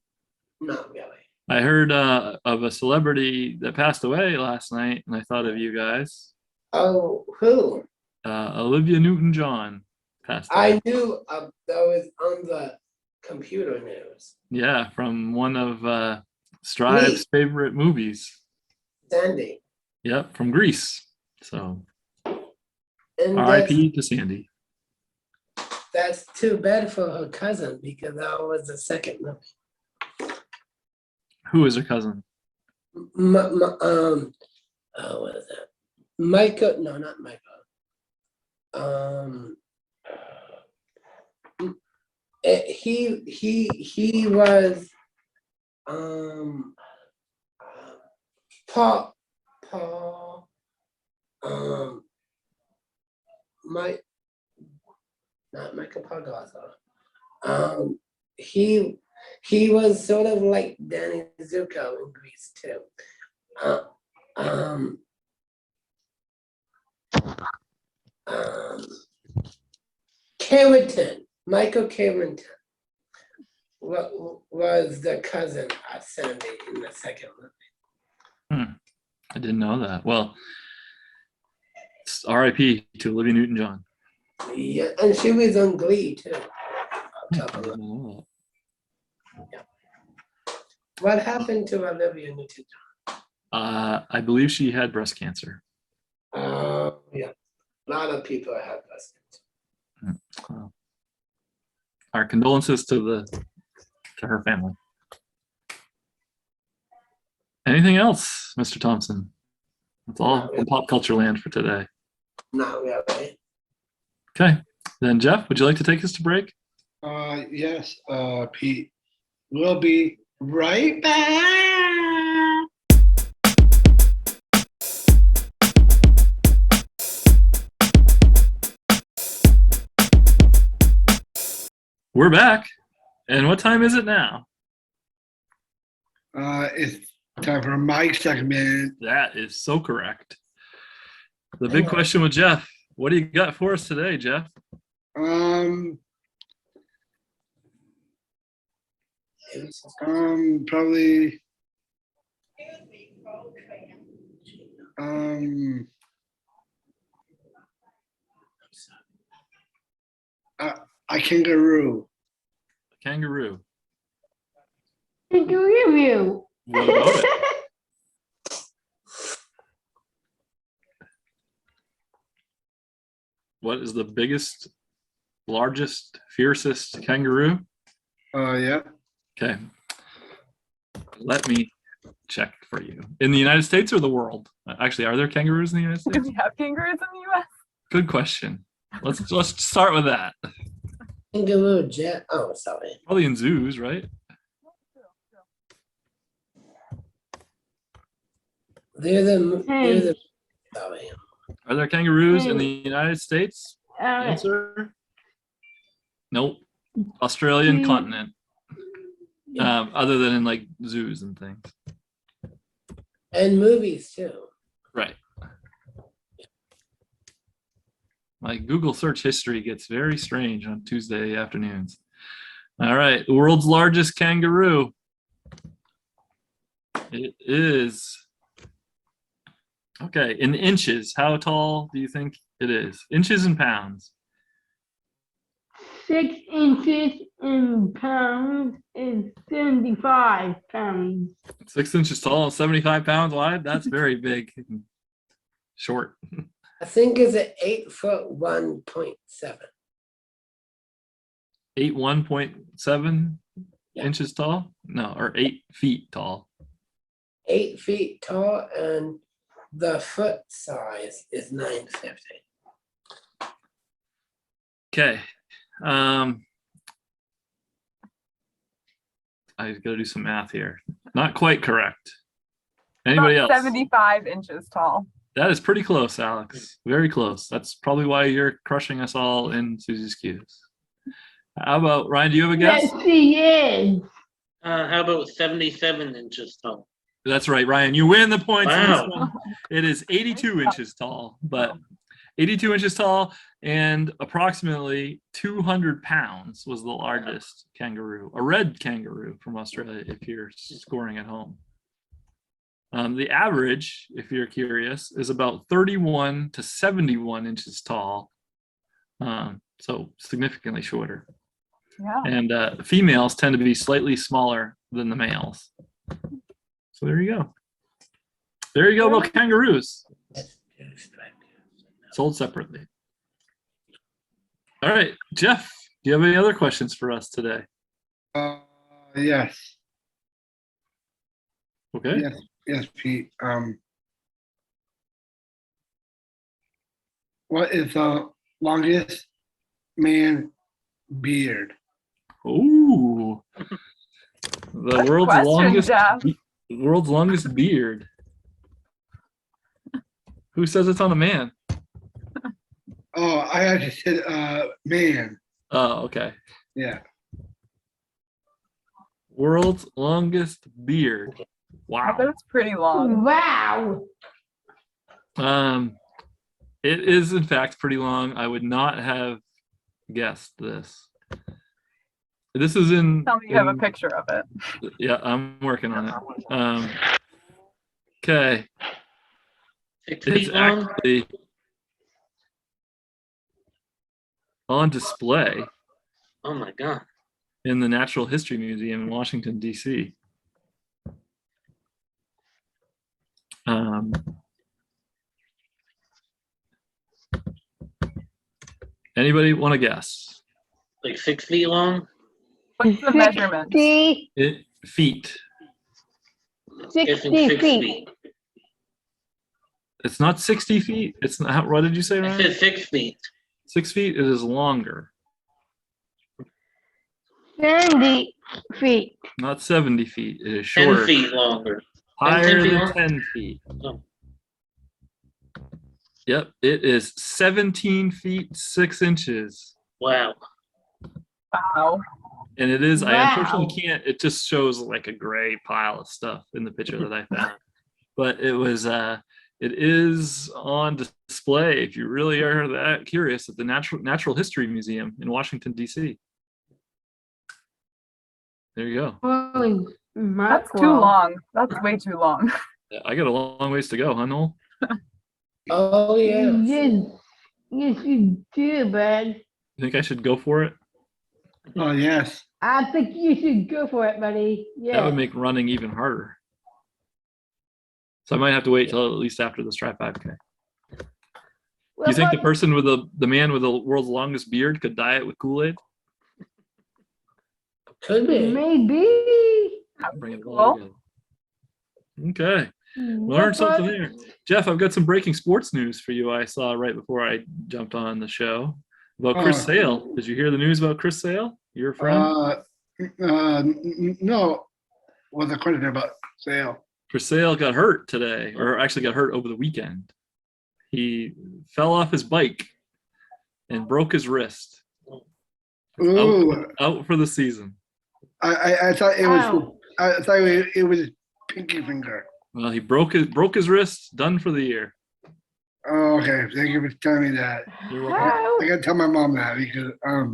[SPEAKER 1] Not really.
[SPEAKER 2] I heard of a celebrity that passed away last night, and I thought of you guys.
[SPEAKER 1] Oh, who?
[SPEAKER 2] Olivia Newton-John passed away.
[SPEAKER 1] I knew that was on the computer news.
[SPEAKER 2] Yeah, from one of Strive's favorite movies.
[SPEAKER 1] Sandy.
[SPEAKER 2] Yep, from Greece. So
[SPEAKER 1] And
[SPEAKER 2] R.I.P. to Sandy.
[SPEAKER 1] that's too bad for her cousin because that was the second movie.
[SPEAKER 2] Who is her cousin?
[SPEAKER 1] What is that? Michael, no, not Michael. He was Paul not Michael Pagazzo. He was sort of like Danny Zuko in Greece too. Carrington, Michael Carrington was the cousin of Sandy in the second movie.
[SPEAKER 2] I didn't know that. Well, it's R.I.P. to Olivia Newton-John.
[SPEAKER 1] Yeah, and she was on Glee too.
[SPEAKER 2] I didn't know
[SPEAKER 1] What happened to Olivia Newton-John?
[SPEAKER 2] I believe she had breast cancer.
[SPEAKER 1] Yeah, a lot of people have breast cancer.
[SPEAKER 2] Well, our condolences to her family. Anything else, Mr. Thompson? That's all from pop culture land for today.
[SPEAKER 1] Not really.
[SPEAKER 2] Okay, then Jeff, would you like to take us to break?
[SPEAKER 3] Yes, Pete. We'll be right back.
[SPEAKER 2] We're back. And what time is it now?
[SPEAKER 3] It's time for my segment.
[SPEAKER 2] That is so correct. The big question with Jeff. What do you got for us today, Jeff?
[SPEAKER 3] Probably. A kangaroo.
[SPEAKER 2] Kangaroo.
[SPEAKER 4] Kangaroo.
[SPEAKER 2] What about it? What is the biggest, largest, fiercest kangaroo?
[SPEAKER 3] Yeah.
[SPEAKER 2] Okay. Let me check for you. In the United States or the world? Actually, are there kangaroos in the United
[SPEAKER 6] Do
[SPEAKER 2] States?
[SPEAKER 6] we have kangaroos in the U.S.?
[SPEAKER 2] Good question. Let's start with that.
[SPEAKER 1] Kangaroo jet. Oh, sorry.
[SPEAKER 2] Probably in zoos, right?
[SPEAKER 1] They're the sorry.
[SPEAKER 2] Are there kangaroos in the United States?
[SPEAKER 4] Uh,
[SPEAKER 2] Answer. Nope. Australian continent. Other than in like zoos and things.
[SPEAKER 1] And movies too.
[SPEAKER 2] Right. My Google search history gets very strange on Tuesday afternoons. All right, the world's largest kangaroo. It is, okay, in inches. How tall do you think it is? Inches and pounds.
[SPEAKER 4] 6 inches in pounds is 75 pounds.
[SPEAKER 2] 6 inches tall and 75 pounds wide. That's very big. Short.
[SPEAKER 1] I think it's an 8'1.7".
[SPEAKER 2] 1.7
[SPEAKER 1] Yeah.
[SPEAKER 2] inches tall? No, or 8 feet tall.
[SPEAKER 1] 8 feet tall, and the foot size is 950.
[SPEAKER 2] Okay. I gotta do some math here. Not quite correct. Anybody
[SPEAKER 6] About
[SPEAKER 2] else?
[SPEAKER 6] 75 inches tall.
[SPEAKER 2] That is pretty close, Alex. Very close. That's probably why you're crushing us all in Susie's Q's. How about Ryan? Do you have a guess?
[SPEAKER 4] Yes, she is.
[SPEAKER 5] How about 77 inches tall?
[SPEAKER 2] That's right, Ryan. You win the points in this
[SPEAKER 5] Wow.
[SPEAKER 2] one. It is 82 inches tall, but 82 inches tall and approximately 200 pounds was the largest kangaroo, a red kangaroo from Australia, if you're scoring at home. The average, if you're curious, is about 31 to 71 inches tall. So significantly shorter.
[SPEAKER 6] Yeah.
[SPEAKER 2] And females tend to be slightly smaller than the males. So there you go. There you go about kangaroos. Sold separately. All right, Jeff, do you have any other questions for us today?
[SPEAKER 3] Yes.
[SPEAKER 2] Okay.
[SPEAKER 3] Yes, Pete. What is the longest man beard?
[SPEAKER 2] Ooh. The
[SPEAKER 6] Good
[SPEAKER 2] world's
[SPEAKER 6] question,
[SPEAKER 2] longest
[SPEAKER 6] Jeff.
[SPEAKER 2] world's longest beard. Who says it's on a man?
[SPEAKER 3] Oh, I actually said man.
[SPEAKER 2] Oh, okay.
[SPEAKER 3] Yeah.
[SPEAKER 2] World's longest beard.
[SPEAKER 6] I bet
[SPEAKER 2] Wow.
[SPEAKER 6] it's pretty long.
[SPEAKER 4] Wow.
[SPEAKER 2] It is in fact pretty long. I would not have guessed this. This is in.
[SPEAKER 6] Tell me you have a picture of it.
[SPEAKER 2] Yeah, I'm working on it. Okay.
[SPEAKER 5] 6
[SPEAKER 2] It's
[SPEAKER 5] feet long?
[SPEAKER 2] actually on display
[SPEAKER 5] Oh my God.
[SPEAKER 2] in the Natural History Museum in Washington, D.C. Um, anybody want to guess?
[SPEAKER 5] Like 6 feet long?
[SPEAKER 6] What's the measurement?
[SPEAKER 4] 60,
[SPEAKER 2] Feet.
[SPEAKER 5] Guessing
[SPEAKER 4] 60
[SPEAKER 5] 6
[SPEAKER 4] feet.
[SPEAKER 5] feet.
[SPEAKER 2] It's not 60 feet. It's not. What did you say,
[SPEAKER 5] I
[SPEAKER 2] Ryan?
[SPEAKER 5] said 6 feet.
[SPEAKER 2] 6 feet. It is longer.
[SPEAKER 4] 70 feet.
[SPEAKER 2] Not 70 feet. It is
[SPEAKER 5] 10
[SPEAKER 2] shorter.
[SPEAKER 5] feet longer.
[SPEAKER 2] higher
[SPEAKER 5] 10 feet
[SPEAKER 2] than
[SPEAKER 5] long?
[SPEAKER 2] 10 feet.
[SPEAKER 5] Oh.
[SPEAKER 2] Yep, it is 17 feet 6 inches.
[SPEAKER 5] Wow.
[SPEAKER 6] Wow.
[SPEAKER 2] And it is, I
[SPEAKER 4] Wow.
[SPEAKER 2] unfortunately can't, it just shows like a gray pile of stuff in the picture that I found. But it was, it is on display if you really are that curious at the Natural History Museum in Washington, D.C. There you go.
[SPEAKER 4] Holy
[SPEAKER 6] That's too
[SPEAKER 4] mackerel.
[SPEAKER 6] long. That's way too long.
[SPEAKER 2] Yeah, I got a long ways to go, huh, Noel?
[SPEAKER 1] Oh, yeah.
[SPEAKER 4] Yes, yes, you do, bud.
[SPEAKER 2] You think I should go for it?
[SPEAKER 3] Oh, yes.
[SPEAKER 4] I think you should go for it, buddy.
[SPEAKER 2] That would
[SPEAKER 4] Yeah.
[SPEAKER 2] make running even harder. So I might have to wait till at least after the Stripe 5K. Do you think the person with the man with the world's longest beard could diet with Kool-Aid?
[SPEAKER 1] Could be.
[SPEAKER 4] Maybe.
[SPEAKER 2] Bring it all together. Okay, learn something there. Jeff, I've got some breaking sports news for you. I saw right before I jumped on the show about Chris Sale. Did you hear the news about Chris Sale, your friend?
[SPEAKER 3] No. What's the question about Sale?
[SPEAKER 2] Chris Sale got hurt today, or actually got hurt over the weekend. He fell off his bike and broke his wrist.
[SPEAKER 3] Ooh,
[SPEAKER 2] Out for the season.
[SPEAKER 3] I thought it was.
[SPEAKER 4] Ow.
[SPEAKER 3] I thought it was pinky finger.
[SPEAKER 2] Well, he broke his wrist. Done for the year.
[SPEAKER 3] Oh, okay. Thank you for telling me that.
[SPEAKER 2] You're welcome.
[SPEAKER 4] How?
[SPEAKER 3] I gotta tell my mom that because I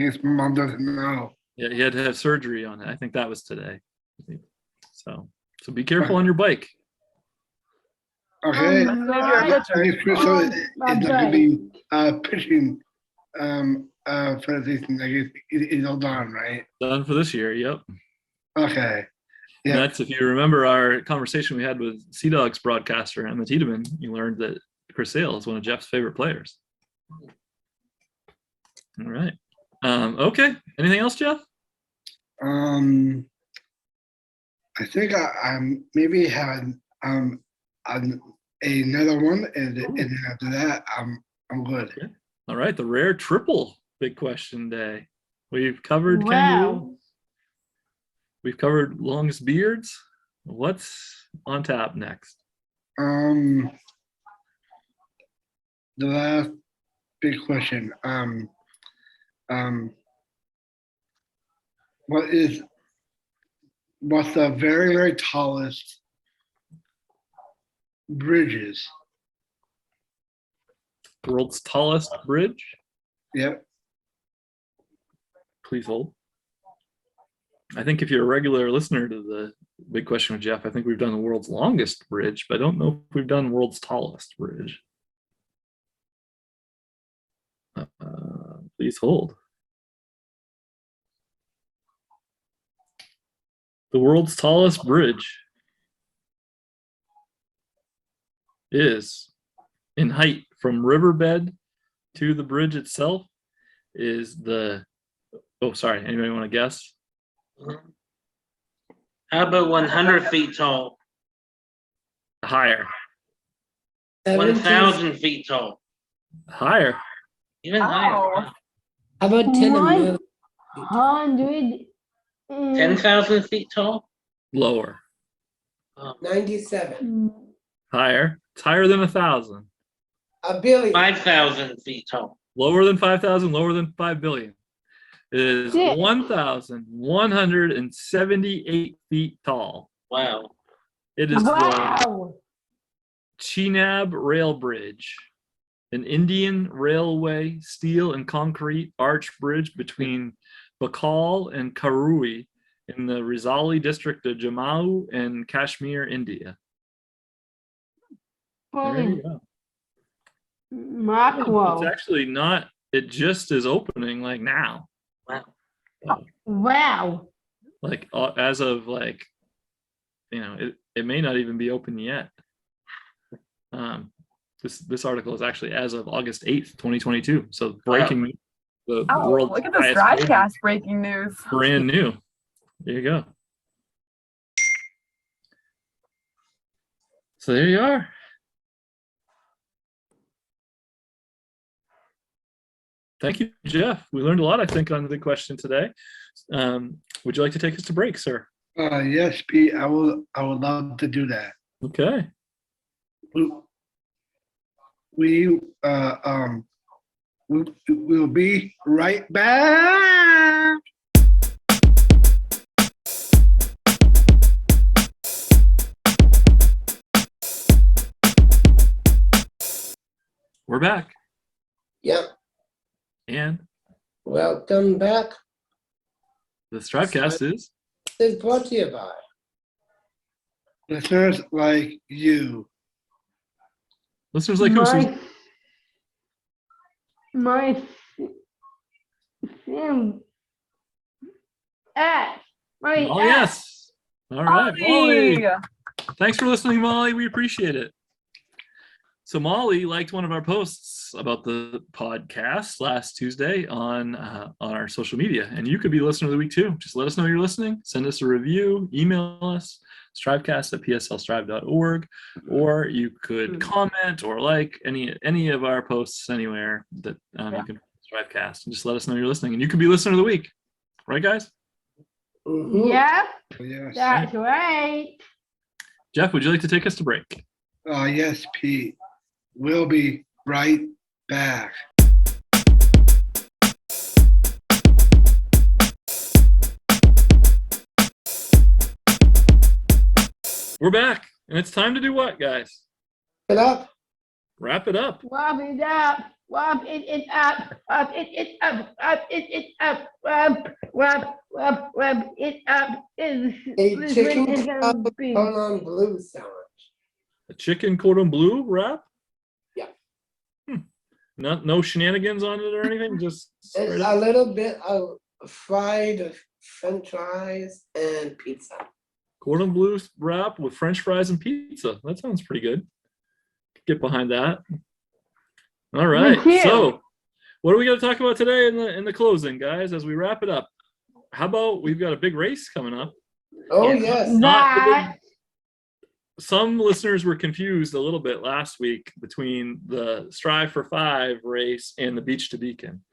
[SPEAKER 3] guess my mom doesn't know.
[SPEAKER 2] Yeah, he had to have surgery on it. I think that was today. So be careful on your bike.
[SPEAKER 3] Okay.
[SPEAKER 6] Let's say you're a pitcher.
[SPEAKER 3] I guess Chris Sale is
[SPEAKER 4] my
[SPEAKER 3] not gonna
[SPEAKER 4] bike.
[SPEAKER 3] be pitching for the season. I guess it's all done, right?
[SPEAKER 2] Done for this year. Yep.
[SPEAKER 3] Okay.
[SPEAKER 2] And
[SPEAKER 3] Yeah.
[SPEAKER 2] that's, if you remember our conversation we had with Sea Dogs broadcaster Emma Tiedemann, you learned that Chris Sale is one of Jeff's favorite players. All right. Okay. Anything else, Jeff?
[SPEAKER 3] I think I maybe had another one, and then after that I'm good.
[SPEAKER 2] Okay. All right. The rare triple big question day. We've covered kangaroos.
[SPEAKER 4] Wow.
[SPEAKER 2] We've covered longest beards. What's on tap next?
[SPEAKER 3] The last big question. What's the very, very tallest bridges?
[SPEAKER 2] World's tallest bridge.
[SPEAKER 3] Yep.
[SPEAKER 2] Please hold. I think if you're a regular listener to the big question with Jeff, I think we've done the world's longest bridge, but I don't know if we've done world's tallest bridge. Please hold. The world's tallest bridge is, in height from riverbed to the bridge itself, is the, oh, sorry, anybody want to guess?
[SPEAKER 5] How about 100 feet tall?
[SPEAKER 2] Higher.
[SPEAKER 5] 1,000 feet tall?
[SPEAKER 2] Higher.
[SPEAKER 5] Even
[SPEAKER 6] Oh.
[SPEAKER 5] higher?
[SPEAKER 1] How about 10
[SPEAKER 4] One-
[SPEAKER 1] million?
[SPEAKER 4] 100.
[SPEAKER 5] 10,000 feet tall?
[SPEAKER 2] Lower.
[SPEAKER 1] 97.
[SPEAKER 2] Higher. It's higher than 1,000.
[SPEAKER 1] A billion.
[SPEAKER 5] 5,000 feet tall?
[SPEAKER 2] Lower than 5,000, lower than 5 billion. It is
[SPEAKER 4] Yeah.
[SPEAKER 2] 1,178 feet tall.
[SPEAKER 5] Wow.
[SPEAKER 2] It is the
[SPEAKER 4] Wow.
[SPEAKER 2] Chenab Rail Bridge, an Indian railway steel and concrete arch bridge between Bakal and Karui in the Rizali district of Jammu and Kashmir, India. There you
[SPEAKER 4] Holy
[SPEAKER 2] go.
[SPEAKER 4] mackerel.
[SPEAKER 2] It's actually not, it just is opening like now.
[SPEAKER 5] Wow.
[SPEAKER 4] Wow.
[SPEAKER 2] Like as of like, you know, it may not even be open yet. This article is actually as of August 8th, 2022. So breaking news, the
[SPEAKER 6] Oh,
[SPEAKER 2] world's
[SPEAKER 6] look at the
[SPEAKER 2] highest paid,
[SPEAKER 6] STRIVECast breaking news.
[SPEAKER 2] brand new. There you go. So there you are. Thank you, Jeff. We learned a lot, I think, on the question today. Would you like to take us to break, sir?
[SPEAKER 3] Yes, Pete, I would love to do that.
[SPEAKER 2] Okay.
[SPEAKER 3] We'll be right back.
[SPEAKER 2] We're back.
[SPEAKER 1] Yep.
[SPEAKER 2] And
[SPEAKER 1] Welcome back.
[SPEAKER 2] the STRIVEcast is
[SPEAKER 1] It's brought to you by.
[SPEAKER 3] Listeners like you.
[SPEAKER 2] listeners like who, Susie?
[SPEAKER 4] My Sam at my
[SPEAKER 2] Oh, yes. All right, Molly.
[SPEAKER 6] Molly!
[SPEAKER 2] Thanks for listening, Molly. We appreciate it. So Molly liked one of our posts about the podcast last Tuesday on our social media, and you could be listener of the week too. Just let us know you're listening. Send us a review. Email us strivecast@pslstrive.org, or you could comment or like any of our posts anywhere that you can Strivecast, and just let us know you're listening, and you could be listener of the week, right, guys?
[SPEAKER 1] Mhm.
[SPEAKER 4] Yep,
[SPEAKER 3] Yes.
[SPEAKER 4] that's right.
[SPEAKER 2] Jeff, would you like to take us to break?
[SPEAKER 3] Yes, Pete. We'll be right back.
[SPEAKER 2] We're back, and it's time to do what, guys?
[SPEAKER 1] Get up.
[SPEAKER 2] Wrap it up.
[SPEAKER 4] Wop it up, wop it up, wop it up, wop it up, wop it up.
[SPEAKER 1] A chicken cordon bleu sandwich.
[SPEAKER 2] A chicken cordon bleu wrap?
[SPEAKER 1] Yeah.
[SPEAKER 2] No shenanigans on it or anything? Just
[SPEAKER 1] And
[SPEAKER 2] straight
[SPEAKER 1] a
[SPEAKER 2] up?
[SPEAKER 1] little bit of fried French fries and pizza.
[SPEAKER 2] Cordon bleu wrap with French fries and pizza. That sounds pretty good. Get behind that. All right.
[SPEAKER 4] too.
[SPEAKER 2] So, what are we going to talk about today in the closing, guys? As we wrap it up, how about we've got a big race coming up?
[SPEAKER 1] Oh,
[SPEAKER 6] Yeah.
[SPEAKER 1] yes.
[SPEAKER 2] Not the big-
[SPEAKER 4] That,
[SPEAKER 2] Some listeners were confused a little bit last week between the Strive for 5 race and the Beach to Beacon.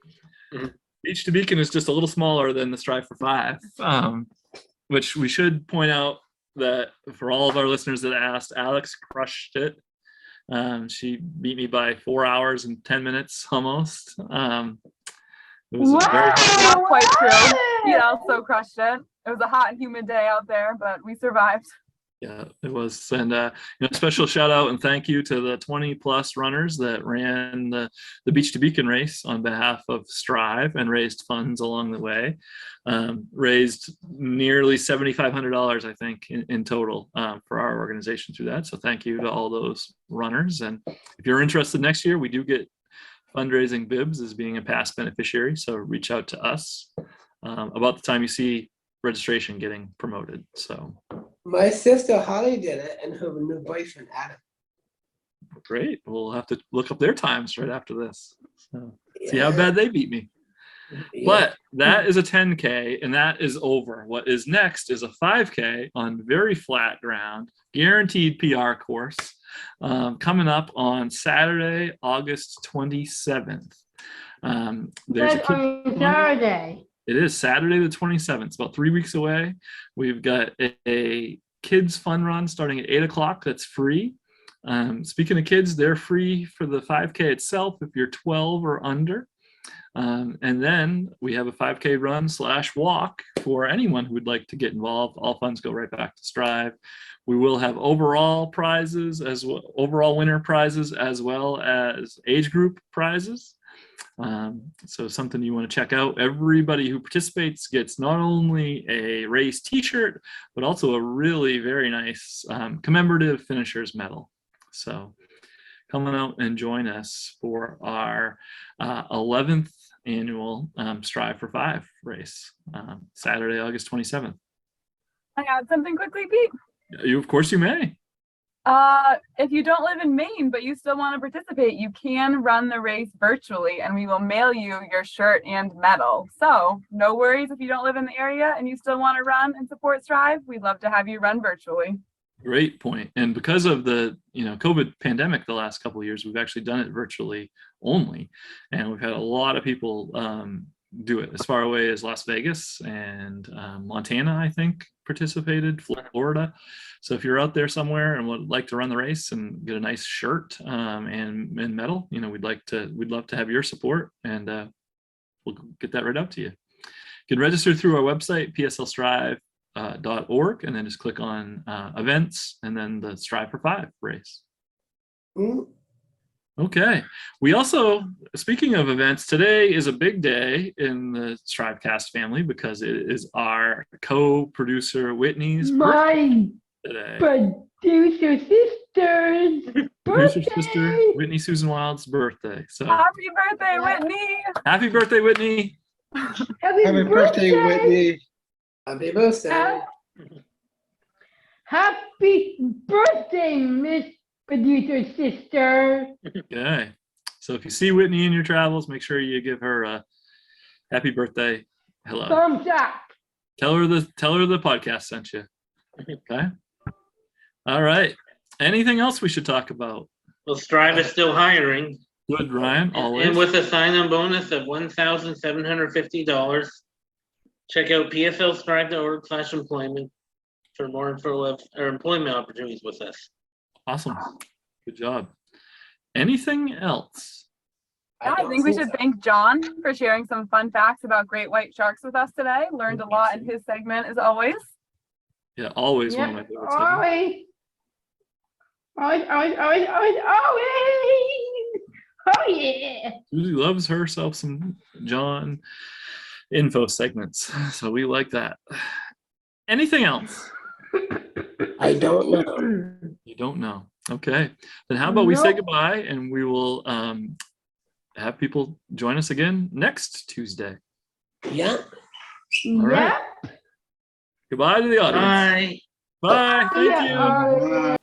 [SPEAKER 5] Mhm.
[SPEAKER 2] Beach to Beacon is just a little smaller than the Strive for 5, which we should point out that for all of our listeners that asked, Alex crushed it. She beat me by 4 hours and 10 minutes almost. It was a very
[SPEAKER 6] Not quite true. He also crushed it. It was a hot and humid day out there, but we survived.
[SPEAKER 2] Yeah, it was. And special shout out and thank you to the 20 plus runners that ran the Beach to Beacon race on behalf of Strive and raised funds along the way. Raised nearly $7,500, I think, in total for our organization through that. So thank you to all those runners. And if you're interested next year, we do get fundraising bibs as being a past beneficiary. So reach out to us about the time you see registration getting promoted. So
[SPEAKER 1] My sister Holly did it and her new boyfriend Adam.
[SPEAKER 2] great. We'll have to look up their times right after this. So see how bad they beat me.
[SPEAKER 1] Yeah.
[SPEAKER 2] But that is a 10K and that is over. What is next is a 5K on very flat ground, guaranteed PR course coming up on Saturday, August 27th. There's a
[SPEAKER 4] that's
[SPEAKER 2] kid-
[SPEAKER 4] on Saturday.
[SPEAKER 2] It is Saturday the 27th. It's about 3 weeks away. We've got a kids fun run starting at 8 o'clock. That's free. Speaking of kids, they're free for the 5K itself if you're 12 or under. And then we have a 5K run / walk for anyone who would like to get involved. All funds go right back to Strive. We will have overall prizes as well, overall winner prizes, as well as age group prizes. So something you want to check out. Everybody who participates gets not only a race t-shirt, but also a really very nice commemorative finisher's medal. So come out and join us for our 11th annual Strive for 5 race, Saturday, August 27th.
[SPEAKER 6] I got something quickly, Pete.
[SPEAKER 2] Of course you may.
[SPEAKER 6] If you don't live in Maine, but you still want to participate, you can run the race virtually and we will mail you your shirt and medal. So no worries if you don't live in the area and you still want to run and support Strive. We'd love to have you run virtually.
[SPEAKER 2] Great point. And because of the COVID pandemic the last couple of years, we've actually done it virtually only. And we've had a lot of people do it as far away as Las Vegas and Montana, I think, participated, Florida. So if you're out there somewhere and would like to run the race and get a nice shirt and medal, we'd love to have your support, and we'll get that right out to you. You can register through our website, pslstrive.org, and then just click on events and then the Strive for 5 race.
[SPEAKER 1] Mm.
[SPEAKER 2] Okay. We also, speaking of events, today is a big day in the STRIVEcast family because it is our co-producer Whitney's birthday
[SPEAKER 4] My
[SPEAKER 2] today.
[SPEAKER 4] producer sister's
[SPEAKER 2] Producer sister
[SPEAKER 4] birthday.
[SPEAKER 2] Whitney Susan Wild's birthday. So
[SPEAKER 6] Happy birthday, Whitney!
[SPEAKER 2] happy birthday, Whitney.
[SPEAKER 3] Happy birthday, Whitney.
[SPEAKER 1] Happy birthday.
[SPEAKER 4] Happy birthday, Miss Producer Sister.
[SPEAKER 2] Okay. So if you see Whitney in your travels, make sure you give her a happy birthday. Hello.
[SPEAKER 4] Thumbs up.
[SPEAKER 2] Tell her the podcast sent you. Okay. All right. Anything else we should talk about?
[SPEAKER 5] Well, Strive is still hiring.
[SPEAKER 2] Good, Ryan. Always.
[SPEAKER 5] And with a sign-on bonus of $1,750, check out pslstrive.org/employment for more info or employment opportunities with us.
[SPEAKER 2] Awesome. Good job. Anything else?
[SPEAKER 6] I
[SPEAKER 1] don't
[SPEAKER 6] think we should thank John for sharing some fun facts about great white sharks with us today. Learned a lot in his segment as always.
[SPEAKER 2] Yeah, always one of my favorite segments.
[SPEAKER 4] Always. Oh, yeah.
[SPEAKER 2] Susie loves herself some John info segments, so we like that. Anything else?
[SPEAKER 1] I don't know.
[SPEAKER 2] You don't know. Okay. Then how about we say
[SPEAKER 4] Nope.
[SPEAKER 2] goodbye and we will have people join us again next Tuesday.
[SPEAKER 1] Yeah.
[SPEAKER 2] All right.
[SPEAKER 4] Yep.
[SPEAKER 2] Goodbye to the audience.
[SPEAKER 5] Bye.
[SPEAKER 2] Bye. Thank you.
[SPEAKER 4] Yeah.
[SPEAKER 3] Bye.